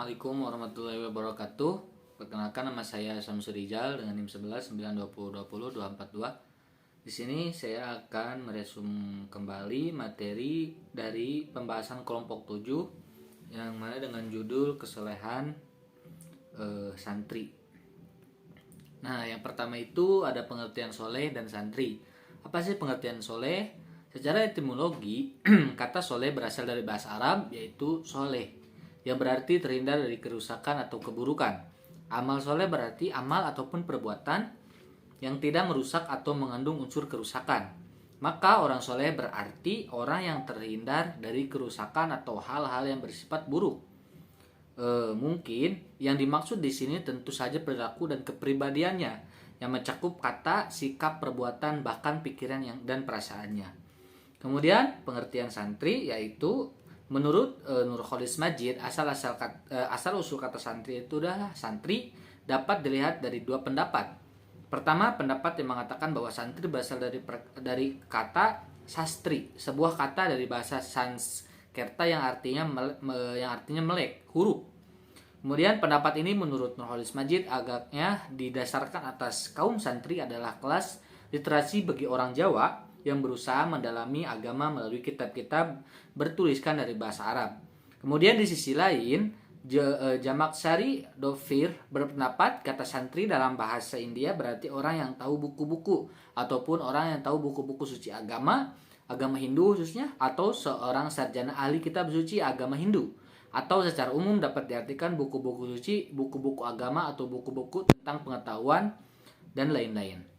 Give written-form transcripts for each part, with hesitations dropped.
Assalamualaikum warahmatullahi wabarakatuh. Perkenalkan, nama saya Samsur Rizal dengan NIM 11 920 20 242. Di sini saya akan meresum kembali materi dari pembahasan kelompok 7 yang mana dengan judul kesalehan santri. Nah, yang pertama itu ada pengertian soleh dan santri. Apa sih pengertian soleh? Secara etimologi, kata soleh berasal dari bahasa Arab yaitu soleh, yang berarti terhindar dari kerusakan atau keburukan. Amal soleh berarti amal ataupun perbuatan yang tidak merusak atau mengandung unsur kerusakan. Maka orang soleh berarti orang yang terhindar dari kerusakan atau hal-hal yang bersifat buruk. Mungkin yang dimaksud di sini tentu saja perilaku dan kepribadiannya, yang mencakup kata, sikap, perbuatan, bahkan pikiran dan perasaannya. Kemudian pengertian santri yaitu menurut Nurholis Majid, asal usul kata santri itu adalah santri dapat dilihat dari dua pendapat. Pertama, pendapat yang mengatakan bahwa santri berasal dari kata sastri, sebuah kata dari bahasa Sanskerta yang artinya melek, huruf. Kemudian pendapat ini menurut Nurholis Majid agaknya didasarkan atas kaum santri adalah kelas literasi bagi orang Jawa yang berusaha mendalami agama melalui kitab-kitab bertuliskan dari bahasa Arab. Kemudian di sisi lain, Jamaksari Dovir berpendapat kata santri dalam bahasa India berarti orang yang tahu buku-buku ataupun orang yang tahu buku-buku suci agama Hindu khususnya, atau seorang sarjana ahli kitab suci agama Hindu, atau secara umum dapat diartikan buku-buku suci, buku-buku agama atau buku-buku tentang pengetahuan dan lain-lain.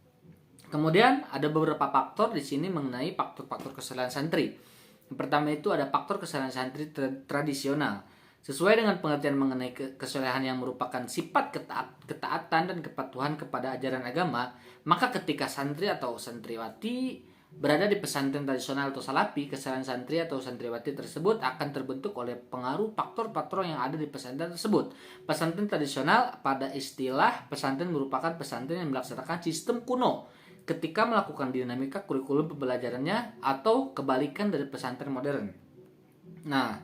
Kemudian ada beberapa faktor di sini mengenai faktor-faktor kesalahan santri. Yang pertama itu ada faktor kesalahan santri tradisional. Sesuai dengan pengertian mengenai kesalehan yang merupakan sifat ketaatan dan kepatuhan kepada ajaran agama, maka ketika santri atau santriwati berada di pesantren tradisional atau salafi, kesalahan santri atau santriwati tersebut akan terbentuk oleh pengaruh faktor-faktor yang ada di pesantren tersebut. Pesantren tradisional pada istilah pesantren merupakan pesantren yang melaksanakan sistem kuno ketika melakukan dinamika kurikulum pembelajarannya, atau kebalikan dari pesantren modern. Nah,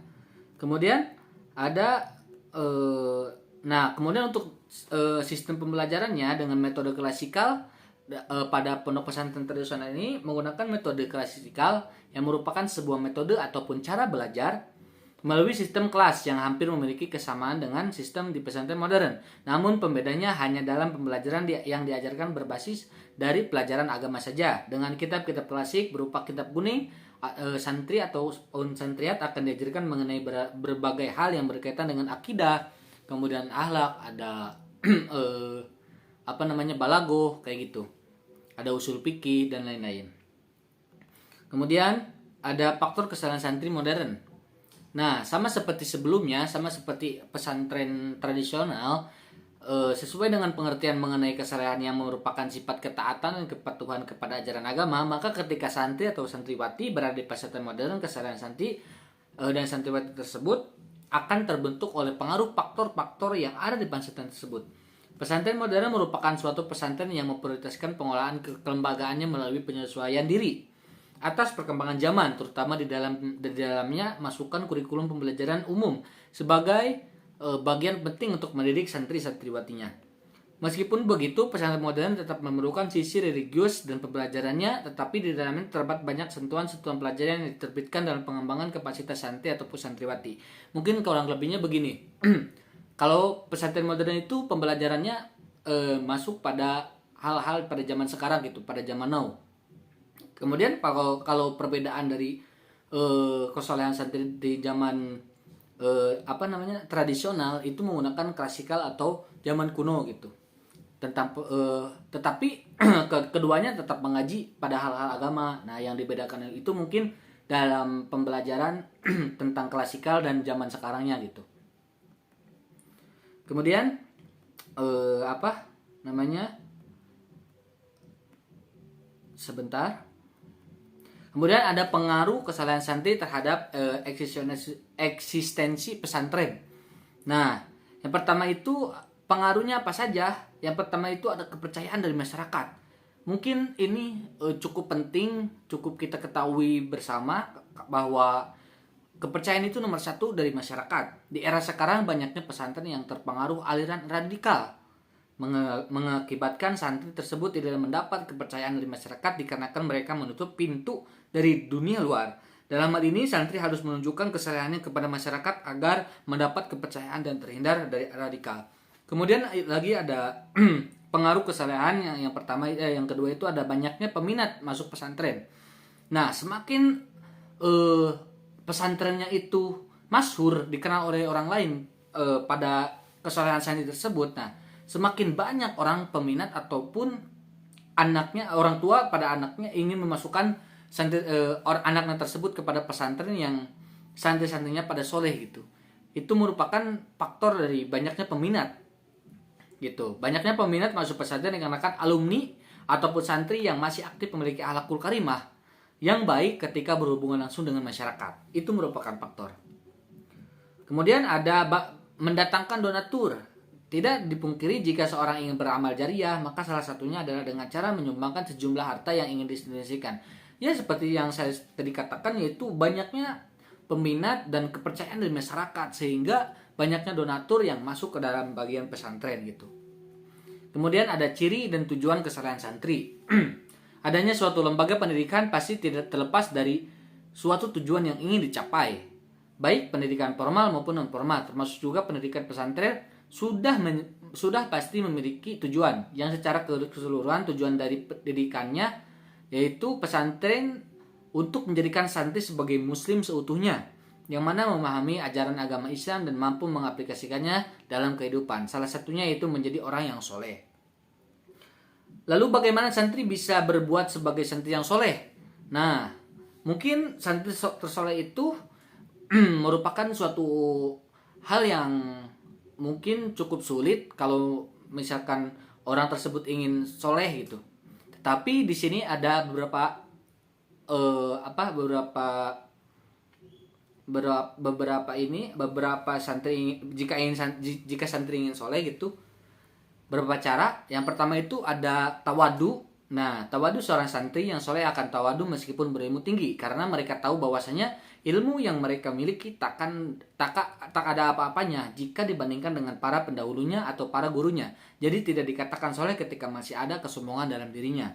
kemudian ada kemudian untuk sistem pembelajarannya dengan metode klasikal pada pondok pesantren tradisional ini menggunakan metode klasikal yang merupakan sebuah metode ataupun cara belajar melalui sistem kelas yang hampir memiliki kesamaan dengan sistem di pesantren modern. Namun pembedanya hanya dalam pembelajaran yang diajarkan berbasis dari pelajaran agama saja. Dengan kitab-kitab klasik berupa kitab kuning, santri atau santriat akan diajarkan mengenai berbagai hal yang berkaitan dengan akidah, kemudian akhlak, ada balagoh kayak gitu. Ada usul fikih dan lain-lain. Kemudian ada faktor kesalahan santri modern. Nah, sama seperti sebelumnya, sama seperti pesantren tradisional, sesuai dengan pengertian mengenai kesalehan yang merupakan sifat ketaatan dan kepatuhan kepada ajaran agama, maka ketika santri atau santriwati berada di pesantren modern, kesalehan santri dan santriwati tersebut akan terbentuk oleh pengaruh faktor-faktor yang ada di pesantren tersebut. Pesantren modern merupakan suatu pesantren yang memprioritaskan pengolahan kelembagaannya melalui penyesuaian diri atas perkembangan zaman, terutama di dalamnya masukkan kurikulum pembelajaran umum sebagai bagian penting untuk mendidik santri-santriwatinya. Meskipun begitu, pesantren modern tetap memerlukan sisi religius dan pembelajarannya, tetapi di dalamnya terdapat banyak sentuhan-sentuhan pelajaran yang diterbitkan dalam pengembangan kapasitas santri ataupun santriwati. Mungkin kurang lebihnya begini. Kalau pesantren modern itu pembelajarannya masuk pada hal-hal pada zaman sekarang gitu, pada zaman now. Kemudian kalau perbedaan dari kesalehan santri di zaman tradisional itu menggunakan klasikal atau zaman kuno gitu. Tetapi keduanya tetap mengaji pada hal-hal agama. Nah, yang dibedakan itu mungkin dalam pembelajaran tentang klasikal dan zaman sekarangnya gitu. Kemudian Kemudian ada pengaruh kesalahan santri terhadap eksistensi pesantren. Nah, yang pertama itu pengaruhnya apa saja? Yang pertama itu ada kepercayaan dari masyarakat. Mungkin ini cukup penting, cukup kita ketahui bersama bahwa kepercayaan itu nomor satu dari masyarakat. Di era sekarang banyaknya pesantren yang terpengaruh aliran radikal, mengakibatkan santri tersebut tidak mendapat kepercayaan dari masyarakat dikarenakan mereka menutup pintu dari dunia luar. Dalam hal ini, santri harus menunjukkan kesalehannya kepada masyarakat agar mendapat kepercayaan dan terhindar dari radikal. Kemudian lagi ada pengaruh kesalehan yang pertama, yang kedua itu ada banyaknya peminat masuk pesantren. Nah, semakin pesantrennya itu masyhur, dikenal oleh orang lain pada kesalehan santri tersebut. Nah, semakin banyak orang peminat ataupun orang tua pada anaknya ingin memasukkan anaknya tersebut kepada pesantren yang santri-santrinya pada soleh gitu. Itu merupakan faktor dari banyaknya peminat gitu. Banyaknya peminat masuk pesantren dikarenakan alumni ataupun santri yang masih aktif memiliki akhlakul karimah yang baik ketika berhubungan langsung dengan masyarakat. Itu merupakan faktor. Kemudian ada mendatangkan donatur. Tidak dipungkiri jika seorang ingin beramal jariah, maka salah satunya adalah dengan cara menyumbangkan sejumlah harta yang ingin didistribusikan. Ya, seperti yang saya tadi katakan, yaitu banyaknya peminat dan kepercayaan dari masyarakat sehingga banyaknya donatur yang masuk ke dalam bagian pesantren gitu. Kemudian ada ciri dan tujuan kesalehan santri. Adanya suatu lembaga pendidikan pasti tidak terlepas dari suatu tujuan yang ingin dicapai, baik pendidikan formal maupun non formal, termasuk juga pendidikan pesantren sudah pasti memiliki tujuan yang secara keseluruhan. Tujuan dari pendidikannya yaitu pesantren untuk menjadikan santri sebagai muslim seutuhnya, yang mana memahami ajaran agama Islam dan mampu mengaplikasikannya dalam kehidupan. Salah satunya yaitu menjadi orang yang soleh. Lalu bagaimana santri bisa berbuat sebagai santri yang soleh? Nah, mungkin santri tersoleh itu merupakan suatu hal yang mungkin cukup sulit kalau misalkan orang tersebut ingin soleh gitu. Tetapi di sini ada beberapa santri, jika santri ingin soleh gitu, beberapa cara. Yang pertama itu ada tawadu. Nah, tawadu, seorang santri yang soleh akan tawadu meskipun berilmu tinggi, karena mereka tahu bahwasanya ilmu yang mereka miliki tak ada apa-apanya jika dibandingkan dengan para pendahulunya atau para gurunya. Jadi tidak dikatakan soleh ketika masih ada kesombongan dalam dirinya.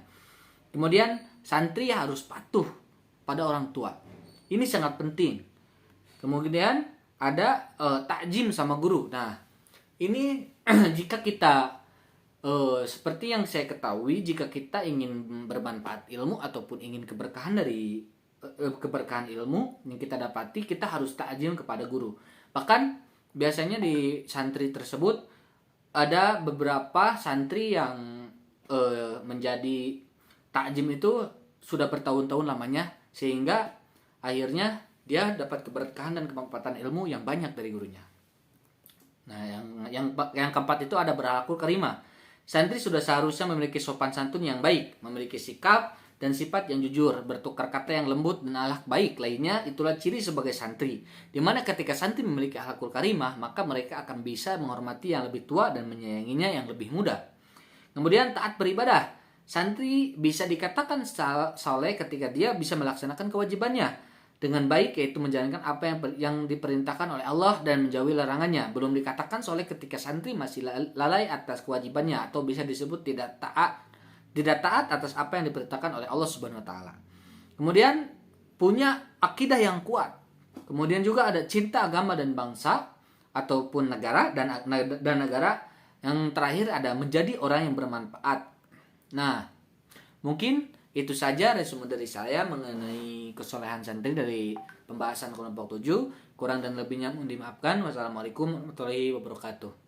Kemudian santri harus patuh pada orang tua. Ini sangat penting. Kemudian ada takjim sama guru. Nah, ini jika kita seperti yang saya ketahui, jika kita ingin bermanfaat ilmu ataupun ingin keberkahan dari keberkahan ilmu yang kita dapati, kita harus takjim kepada guru. Bahkan biasanya di santri tersebut ada beberapa santri yang menjadi takjim itu sudah bertahun-tahun lamanya, sehingga akhirnya dia dapat keberkahan dan kemanfaatan ilmu yang banyak dari gurunya. Nah, yang keempat itu ada berakhlakul karimah. Santri sudah seharusnya memiliki sopan santun yang baik, memiliki sikap dan sifat yang jujur, bertukar kata yang lembut dan akhlak baik lainnya. Itulah ciri sebagai santri. Dimana ketika santri memiliki akhlakul karimah, maka mereka akan bisa menghormati yang lebih tua dan menyayanginya yang lebih muda. Kemudian taat beribadah. Santri bisa dikatakan saleh ketika dia bisa melaksanakan kewajibannya dengan baik, yaitu menjalankan apa yang diperintahkan oleh Allah dan menjauhi larangannya. Belum dikatakan soleh ketika santri masih lalai atas kewajibannya atau bisa disebut tidak taat atas apa yang diperintahkan oleh Allah Subhanahu wa taala. Kemudian punya akidah yang kuat. Kemudian juga ada cinta agama dan bangsa ataupun negara dan negara. Yang terakhir ada menjadi orang yang bermanfaat. Nah, mungkin itu saja resume dari saya mengenai kesolehan santri dari pembahasan kelompok 7. Kurang dan lebihnya mohon dimaafkan. Wassalamualaikum warahmatullahi wabarakatuh.